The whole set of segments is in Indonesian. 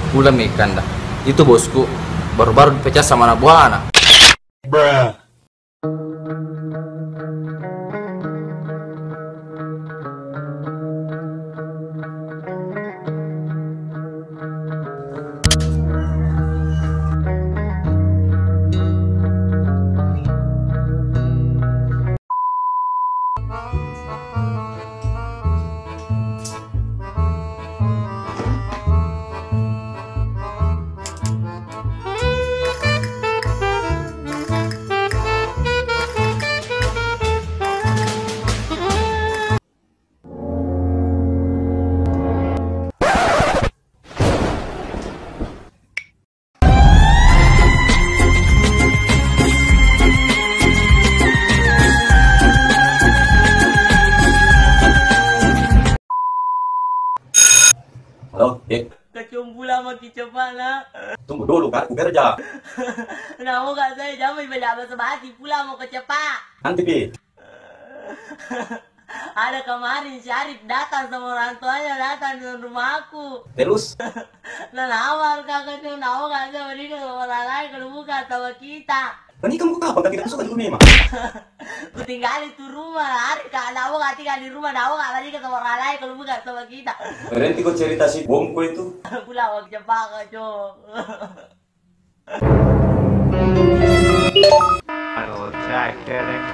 Ulam ikan dah. Itu bosku baru-baru dipecat sama anak buah anak. Bruh. Halo, Kecium pula makin cepat lah. tunggu dulu kak, aku kerja. Nama kak saya jangan berjabat sebati pula mau kecepat. Nanti Pi. Ada kemarin Syarif datang sama orang tuanya datang di rumah aku. Terus, Nah nawar kakak tuh nawar kak saya beri sama orang lain kalau bukan sama kita. ini kamu kapan kan tidak suka di rumah? Ku tinggal itu rumah hari kak nawar kak tinggal di rumah nawar kak beri sama orang lain kalau bukan sama kita. Berhenti kau cerita si bomku itu. Pula mau kecepat kak cok. I'll attack kidding.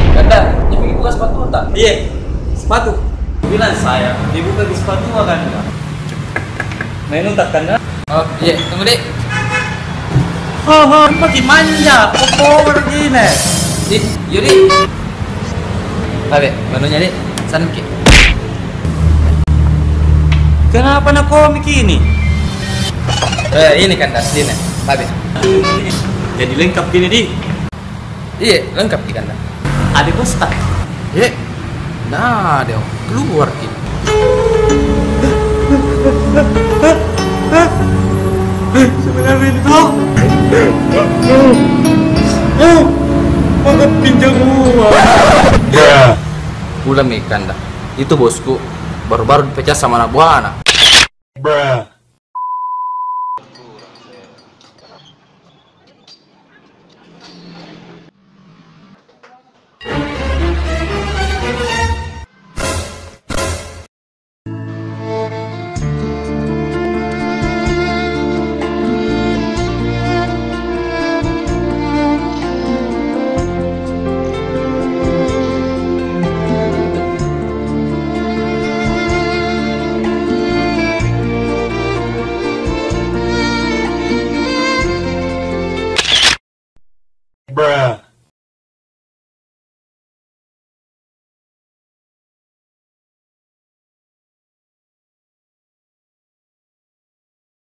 Kanda, ini buka sepatu tak? Iya, sepatu. Bilang saya, dibuka di sepatu kan? Main untak kan? Oh iya, tunggu deh. Makin manja, power gini. Yuri. Abe, menunya deh. Sana Ki. Kenapa nak komik ini? Ini kan sini. Abe. Jadi lengkap gini di. Iya, lengkap di Kanda. Ada postak. Iya. Nah, deh, keluar Ki. Sebenarnya itu. Aku pinjam uang. Bruh. Ulam ikan dah. Itu bosku baru-baru dipecat sama anak buah anak. Bruh.